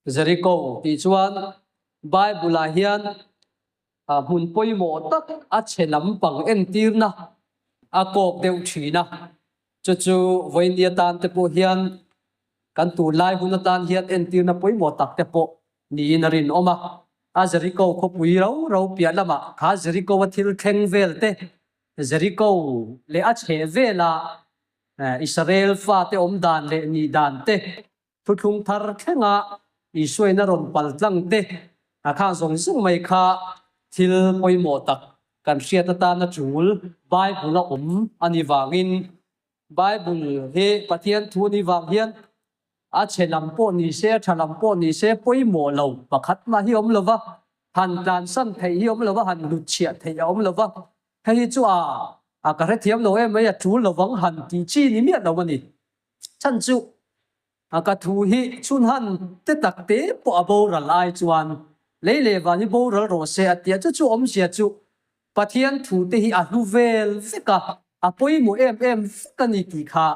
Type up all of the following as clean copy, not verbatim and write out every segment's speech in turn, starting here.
Jericho ti chuan Bible a hian hun poimo tak a chelam pang en tirna a kop deuh thina chu voinia tan te po hian kan tu lai hun tan hian en tirna poimo tak te po ni narin oma a Jericho khopui ro pia lama kha Jericho wa thil kheng vel te Jericho le a che vela Israel fa te om dan le ni dan te thuthung thar khenga isoi na ron paltlang te akha song sung mai kha thil poimo tak kan hriat ta na chul Bible ani wangin Bible he pathian thu ni wang hian a chelam po ni se thalam po ni se poimo lo pakhat ma hi om lova han dan san thei hi om lova han lu chia thei om lova hei chu a ka re thiam lo em mai a chu lovang han ti chi ni miat lo mani chan chu a ka thu hi chun han te tak te po abo ra lai chuan leile wani bo ra ro se atia chu om sia chu pathian thu te hi a lu vel feka a poimo em feka ni ti kha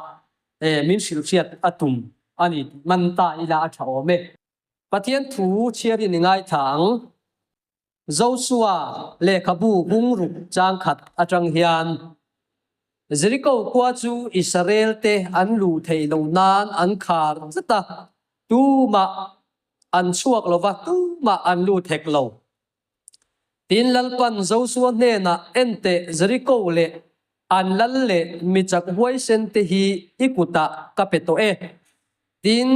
min sil chiat atum ani man ta ila a thao me pathian thu chiari ni ngai thang Joshua le khabu bung ru chang khat atang hian Jericho kwa chu Israel te an lu thei lo nan an khar zata tu ma an chuak lova tu ma an lu thek lo tin lalpan Joshua ne na ente Jericho le an lal le mi chak huai sen te hi ikuta kapeto tin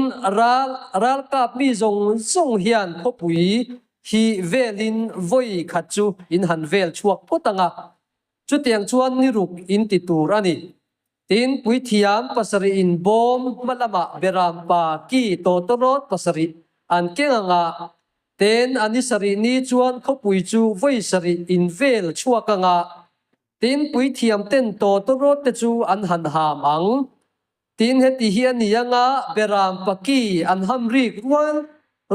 ral kap mi zong hian khopui hi velin voi khachu in han vel chuak potanga chu tiang chuan ni ruk in ti tur ani tin pui thiam pasari in bom malama beram pa ki to torot pasari an kenganga ten ani sari ni chuan khopui chu voi sari in vel chuakanga tin pui thiam ten to torot te chu an han ham ang tin heti hian nianga beram pa ki an ham rik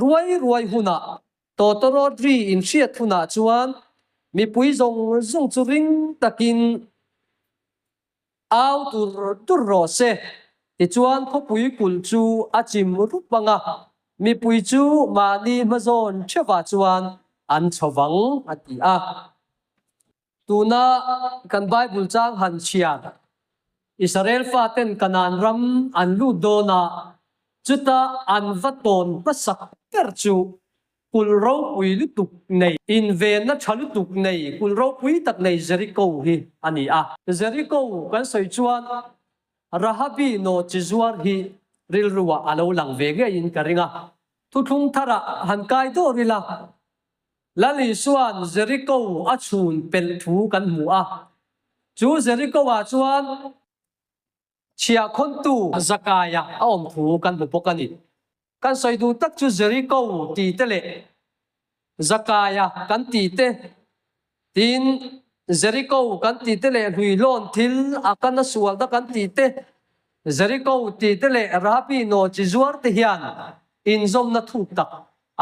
ruai huna to torot ri in hriat huna chuan mi pui zong churing takin au tur ro se ti chuan khopui kul chu achim rupanga mi pui chu mani mazon chewa chuan an chowang ati tuna kan Bible chang han chian Israel faten kanan ram an lu dona chuta an vaton pasak ter chu kul ro pui lutuk nei in ven na chalutuk nei kul ro pui tak nei Jericho hi ani Jericho kan soi chuan Rahabi no chizuar hi ril ruwa alo lang vege in karinga thuthung thara han kai do rila lali suan Jericho achun pel thu kan mu chu Jericho chuan chia khon tu Zakaya om thu kan bu pokani kan soi du tak chu Jericho ti te le Zakaya kan ti te tin Jericho kan ti te le hui lon thil akana sual da kan ti te Jericho ti te le Rahabi no chizuar te hian in zom na thuk tak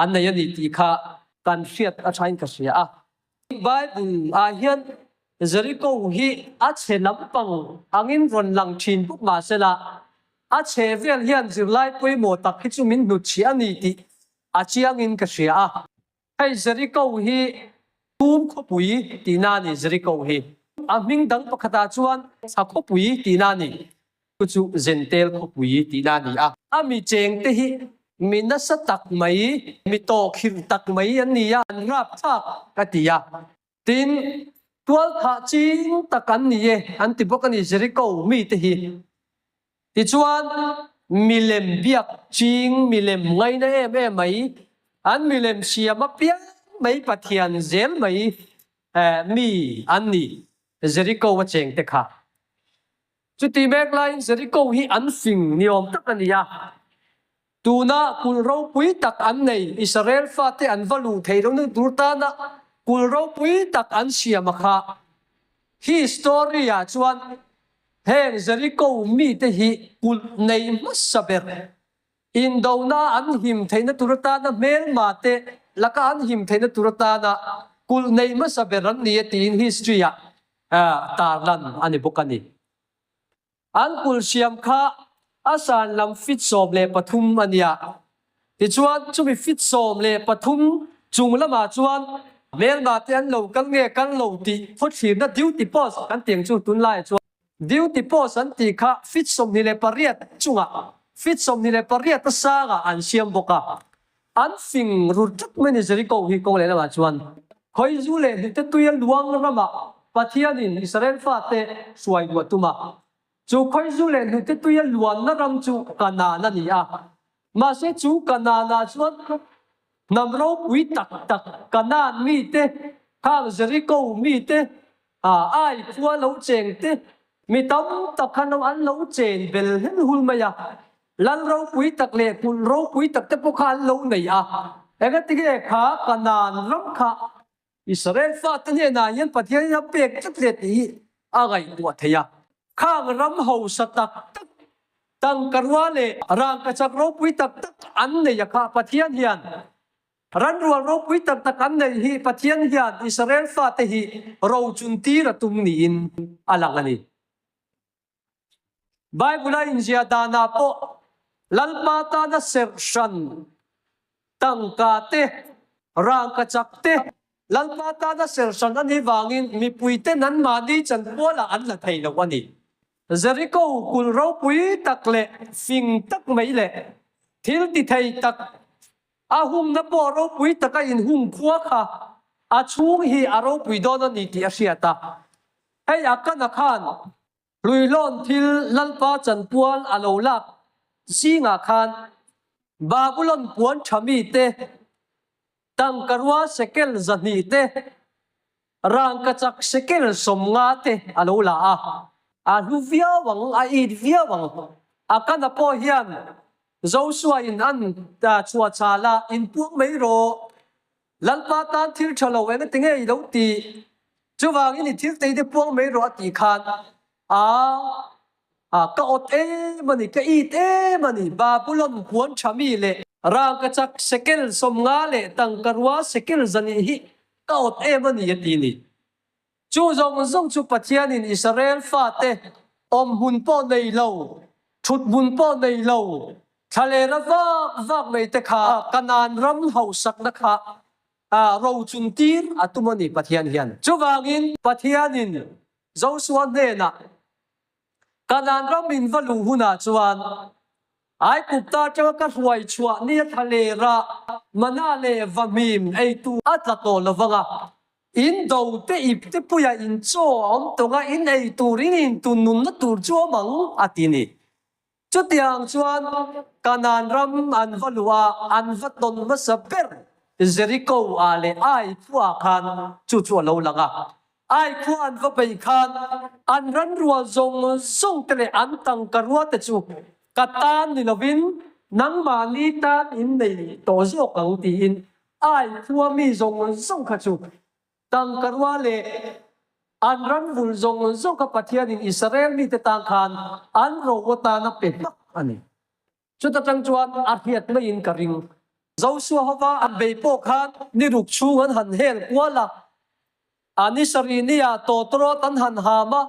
an na yani ti kha kan hriat a thain ka sia Bible hian Jericho hi a chelam pang angin ron lang thin buk ma sela a chevel hian zirlai poimo tak hi chu min nu chi ani ti a chiang in ka sia hei Jericho hi tum khopui ti na ni Jericho hi a ming dang pakhata chuan sa khopui ti na ni chu zentel khopui ti na ni a mi cheng te hi mina sa tak mai mi to khir tak mai an ni an rap thak ka ti tin tual kha ching takan ni an ti bokani Jericho mi te hi ti chuan milem biak ching milem ngai na mai an milem siama pia mai pathian zel mai mi an ni Jericho wa cheng te kha chu ti mek lai Jericho hi an fing niom tak ani tuna kul ro pui tak an nei Israel fa te an valu theilo nu turta na kul ro pui tak an siama kha hi story chuan heng Jericho mi te hi kul nei masaber in dona an him theina turta na mel ma te laka an him theina turta na kul nei masaber an ni tin history tarlan ani bokani an kul siam kha asan lam fit sob le pathum ania thì chuan chu mi fit som le pathum chung lama chuan mel ma te an lo kan nge kan lo ti phot thir na duty post kan tiang chu tun lai chuan duty post an ti kha fit som ni le pariat chunga fit som ni le pariat ta sa ga an siam boka an fing rut mani Jericho hi ko le lama chuan khoi zu le ni te tuya luang rama pathian in Israel fa te suai wa tuma chu khoi zu le ni te tuya luan na ram chu kana na ni a mà sẽ chú Canaan chuan nằm rau quý tắc tắc Canaan mi te khang Jericho mi te ai qua lâu chèn te mi tâm tắc khăn ăn lâu chèn bel hen hul maya lan rau quý tắc lệ kun rau quý tắc te pokhan lâu này cái tiếng khá Canaan ram khá Israel phát tên na yan pathian ya pek chất lệ tí agai tua thaya khang ram hậu sát tắc tăng karwa le rang ka chak ro pui tak tak an ne yakha pathian hian ran rual ro pui tak tak an ne hi pathian hian Israel fa te hi ro chun ti ra tum ni in alang ani Bible in zia dana po lalpa ta na ser shan tang ka te rang ka chak te lalpa ta na ser shan an hi wangin mi pui te nan ma di chan pola an la thei lo ani Jericho kul rau pui tak le fing tak mai le thil ti thei tak a hum na po rau pui tak in hum khua kha a chung hi a rau pui don ni ti a hriata hei akana khan lui lon thil lalpa chan puan a lo lak singa khan babylon puan thami te tang karwa sekel zani te rang ka chak sekel somnga te a lo la a lu via wang a i via wang a kana po hian Joshua in an ta chua chala in puak mai ro lalpa tan thil thalo en tinge I lo ti chuwang in thil te de puak mai ro ti khan ka ot e mani ka i te mani Babylon puan chami le rang ka chak sekel somnga le tang karwa sekel zani hi ka ot e mani yati ni chu zong chu pathian in Israel fa te om hun po nei lo thut bun po nei lo thale ra vak nei te kha kanan ram hau sak na kha ro chun tir atumani pathian hian chu wangin pathian in Joshua ne na kanan ram in valu huna chuan ai kupta chawa ka huai chua ni thale ra manale vamim ei tu atlato lawanga in do te ip te puya in cho om tonga in ei turin in tunun na tur cho mang atini chu tiang chuan kanan ram an valua an vaton masaper Jericho ale ai phua khan chu chu lo langa ai khu an va pai khan an ran rual zong tele an tang karwa te chu katan ni lovin nang mani tan in nei to zo kang ti in ai khua mi zong kha chu tang karwa le an ran vul zong ka pathian in Israel mi te tang khan an ro wata na pe ani chu ta tang chuan a hiat mai in karing Joshua hova an be po khan ni ruk chu han hel kwala ani sarinia totro tan han hama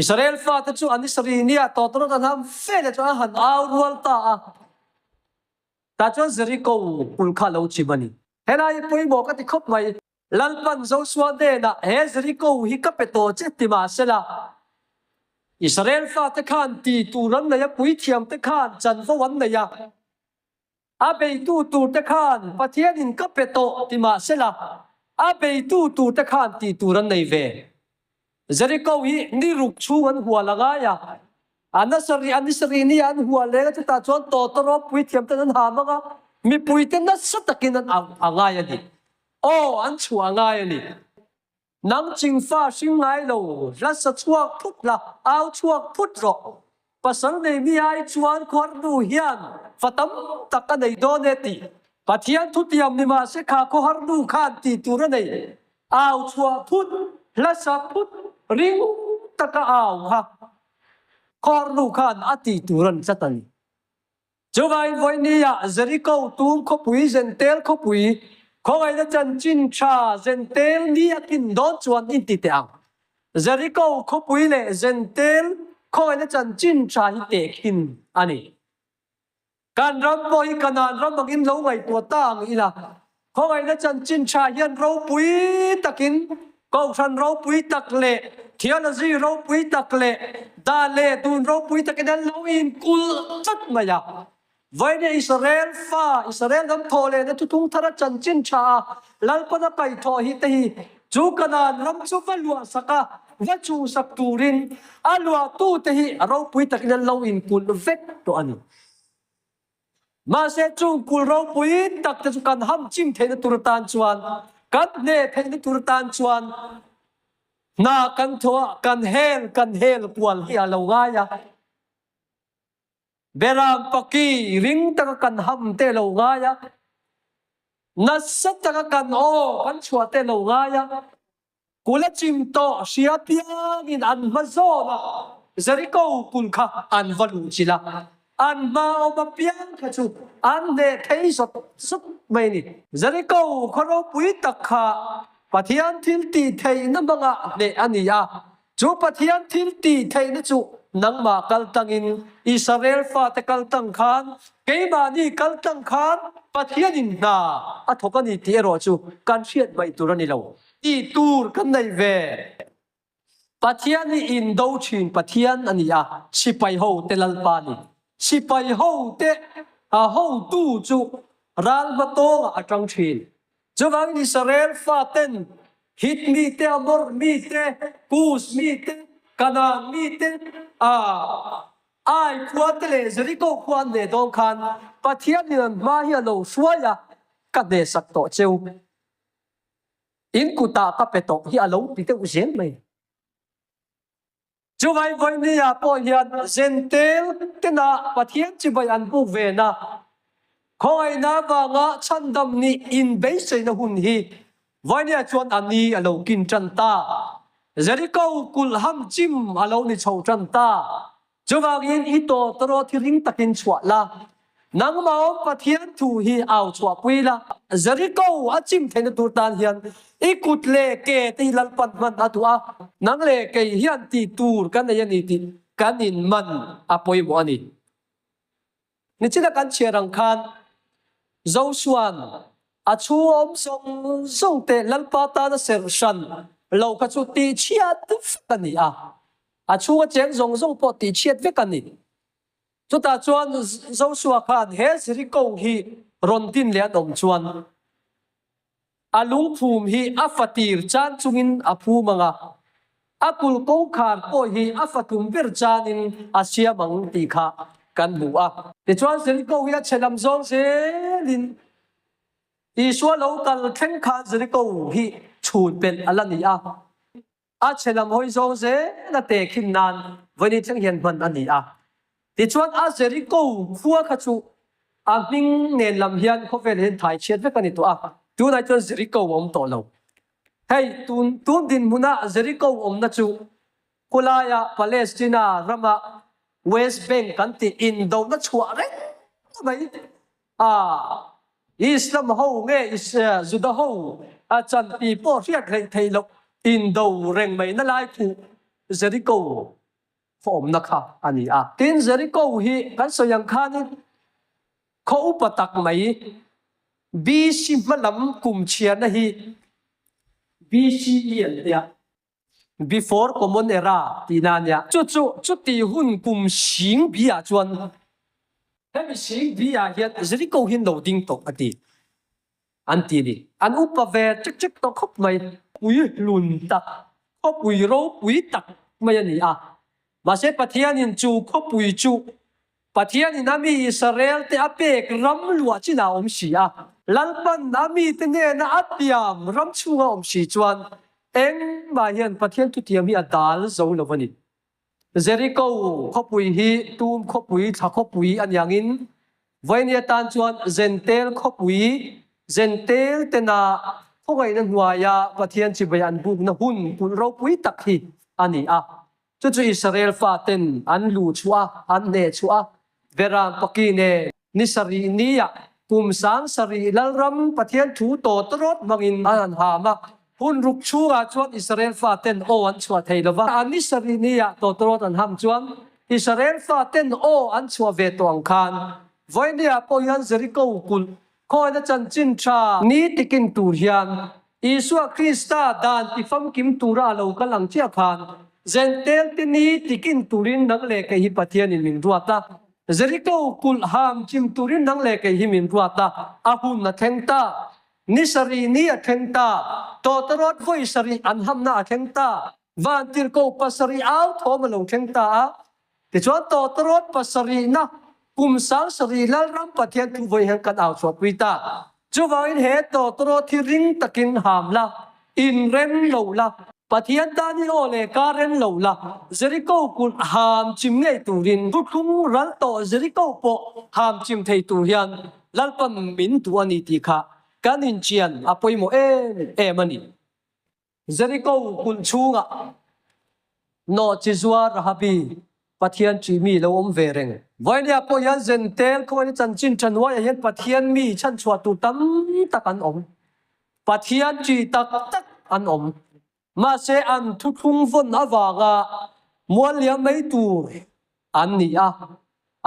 Israel fa ta chu ani sarinia totro tan ham fele chu han aw rual ta chu Jericho pul kha lo chi bani henai pui mo ka ti khop mai lalpan Joshua de na he Jericho hi ka peto che ti ma sela Israel fa ta khan ti turan na ya pui thiam ta khan chan fo wan na ya abe tu ta khan pathian in ka peto ti ma sela abe tu ta khan ti turan nei ve Jericho hi ni ruk chu an huwa laga ya anisari ni an huwa le ga ta chon to pui thiam ta nan ha ma ga mi pui te na satakin an anga ya di an chu anga ya ni nang ching fa sing ngai lo la sa chuak phut la au chuak phut ro pasal nei mi ai chuan khor du hian fatam takka nei do ne ti pathian thu tiam ni ma se kha ko har du khan ti tur nei au chuak phut la sa phut ring taka au ha khor du khan ati turan satani Jogai voinia Jericho tum kho pui zentel kho pui khoi na chan chin cha zentel ni akin don chuan in ti te ang Jericho kho pui le zentel khoi na chan chin cha hi te khin ani kan ram po hi kanan ram bangin lo ngai tua tang ina ko ngai na chan chin cha hian ro pui takin ko san ro pui tak le theology ro pui tak le da le tun ro pui takin lo in kul chat maya với này Israel gam thole na tutung thara chan chin cha lalpada kai tho hi te hi chu kanan ram chu valua saka va chu sak turin alua tu te hi ro pui takin lo in kul vet to ani mà sẽ chung kul ro pui tak te chu kan ham chim the na turtan chuan kan ne the na turtan chuan na kan thoa kan hel kwal hi alo ga ya beram paki ring taka kan ham te lo nga ya nasat taka kan o kan chua te lo nga ya kula chim to sia piang in an mazo na zariko kun kha an valu chila an ma o ma piang kha chu an ne thei sot sut mai ni zariko khoro pui takha pathian thil ti thei na banga ne ania chu pathian thil ti thei na chu nang ma kaltangin Israel fa te kaltang khan keima ni kaltang khan pathian in na athokani ti ero chu kan riat bai turani lo ti tur kan nei ve pathian ni in do chin pathian ania sipai ho te lalpa ni sipai ho te a ho tu chu ral ba to atang chin chuwang Israel fa ten hit mi te amor mi te kus mi te kana mi te ai khuat le Jericho khuan ne dong khan pathian ni ma hi lo suaya ka de sak to cheu in kuta ka peto hi alo pi te uzen mai chu vai voi ni ya po hian zentel te na pathian chi bai an bu ve na khoi na wa nga chandam ni in be sei na hun hi voi ni chuan ani alo kin chan ta Jericho kul ham chim alo ni chou chan ta chuwang in ito toro thiring takin chwa la nang mao pathian thu hi au chwa puila Jericho achim thena tur tan hian ikut le ke ti lal pat man atua nang le ke hian ti tur kan ya ni ti kan in man apoi mo ani ni chila kan cherang khan Joshua achu om song te lal pa ta na ser shan lo ka chu ti chiat fani a chu chen zong po ti chiat ve kan ni chu ta chuan Joshua khan he Jericho hi ron tin le dom chuan alung phum hi afatir chan chungin aphu manga akul ko khan po hi afatum ber chanin asia mang ti kha kan bu a ti chuan Jericho hi chelam zong se lin iswa local then kha Jericho hi chun pen alani a chelam hoi zong se na te khin nan vani thang hian ban ani ti chuan a Jericho khua kha chu a hing nen lam hian khovel hen thai chet ve kani to tu nai chuan Jericho om to lo hei tun din muna Jericho om na chu kulaya Palestina rama West Bank kan ti in do na chua re mai Islam ho nge Judah ho a chan pi po riat thei lo in do reng mai na lai khu Jericho form na kha ani tin Jericho hi kan soyang khan kho upatak mai BC malam kum chia na hi BC yen ya before common era tinanya chu ti hun kum sing bia chuan hemi sing bia hian Jericho hin lo ding tok ati anti ni an upave chik to khop mai pui lun tak khop pui ro pui tak mai ani ma se pathian in chu khop pui chu pathian in ami Israel te apek ram lua china om si lalpan ami te ne na apiam ram chunga om si chuan eng ma hian pathian tu tiam hi adal zo lovani Jericho khopui hi tum khopui tha khopui an yangin voinia tan chuan zentel khopui zentel te na phongai na huaya pathian chi bayan bu na hun pun ro pui tak hi ani chu Israel fa ten an lu chua an ne chua veram pakine ni sari niya kum sang sari lalram pathian thu to trot mangin an ha ma hun ruk chua chuan Israel fa ten o an chua theilawa ani sari niya to trot an ham chuan Israel fa ten o an chua ve tong khan voi nia po hian Jericho kul khoi na chan chin tha ni tikin tur hian Isua Krista dan ti fam kim tura lo ka lang chia khan zentel ti ni tikin turin nang le ke hi pathian in min ruata Jericho kul ham chim turin nang le ke hi min ruata ahun na thengta ni sari ni a thengta to tarot voi sari an ham na a thengta van tir ko pasari au thom lo thengta ti chuan to tarot pasari na kum sang sari lal ram pathian tu voi han kan au chwa puita chú vào in hết tổ tổ thi ring takin ham la in ren lâu la pathian ta ni ole ka ren lâu la Jericho kun ham chim ngay tu rin tu khung ral to Jericho po ham chim thei tu hian lal pam min tu ani ti kha kan in chian apoi mo mani Jericho kun chunga no chizwa rahabi pathian chi mi lo om ve reng voi nia po yan zentel ko ni chan chin chan wa yan pathian mi chan chua tu tam tak an om pathian chi tak tak an om ma se an thu thung von awanga mual liam mai tur an ni a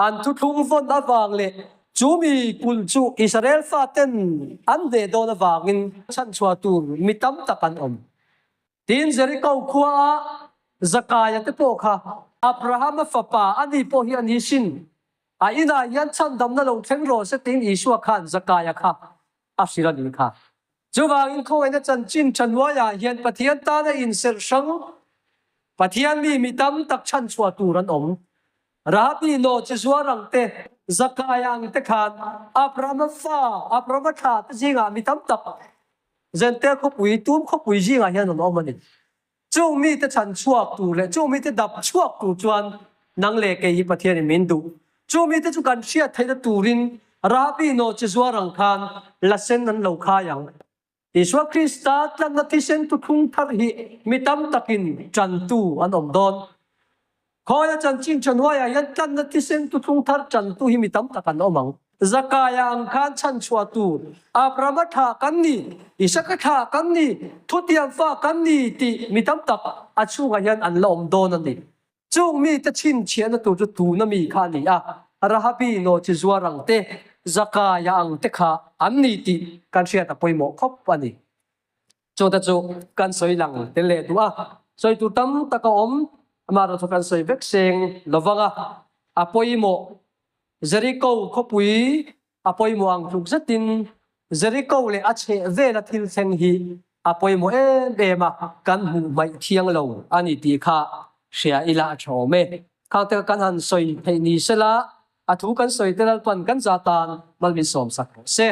an thu thung von awang le chu mi kul chu Israel faten an de do na wangin chan chua tu mi tam tak an om tin Jericho khuwa Zakaya te po kha Abraham fapa ani po hi ani sin a ina yan chan dam na lo theng ro se tin Isua khan Zakaya kha asira ni kha chuwang in khoi na chan chin chan wa ya hian pathian ta na in ser sang pathian mi tam tak chan chua tu ran om rabi no chizwa rang te Zakaya ang te khan Abraham kha te jinga mi tam tak zen te kho pui tum kho pui jinga hian on om ani chú mi te chan chuak tu le chú mi te dap chuak tu chuan nang le ke hi pathian in min du chú mi te chu kan sia thai da turin rabi no chizwa rang khan la sen nan lo kha yang Isua Krista tlan na ti sen tu thung thar hi mi tam takin chan tu an om don khoi chan chin chan wa ya yan tlan na ti sen tu thung thar chan tu hi mi tam takan omang Zakaya ang khan chan chua tu Abraham tha kan ni Isaka tha kan ni thutiam fa kan ni ti mi tam tak a chu ga yan an lom don ani chung mi ta chin chian na tu tu na mi kha ni a rahabi no chi zuwa rang te Zakaya ang te kha an ni ti kan sia ta poimo khop ani chu ta chu kan soi lang te le tu a soi tu tam ta ka om ma ro kan soi vek seng lovanga a poimo Jericho khopui apoi mo ang thuk zatin Jericho le ache ve la thil seng hi apoi mo ma kan hu mai thiang lo ani ti kha sia ila chome khang te kan han soi thei ni sela athu kan soi te pan kan za tan malmin som sak se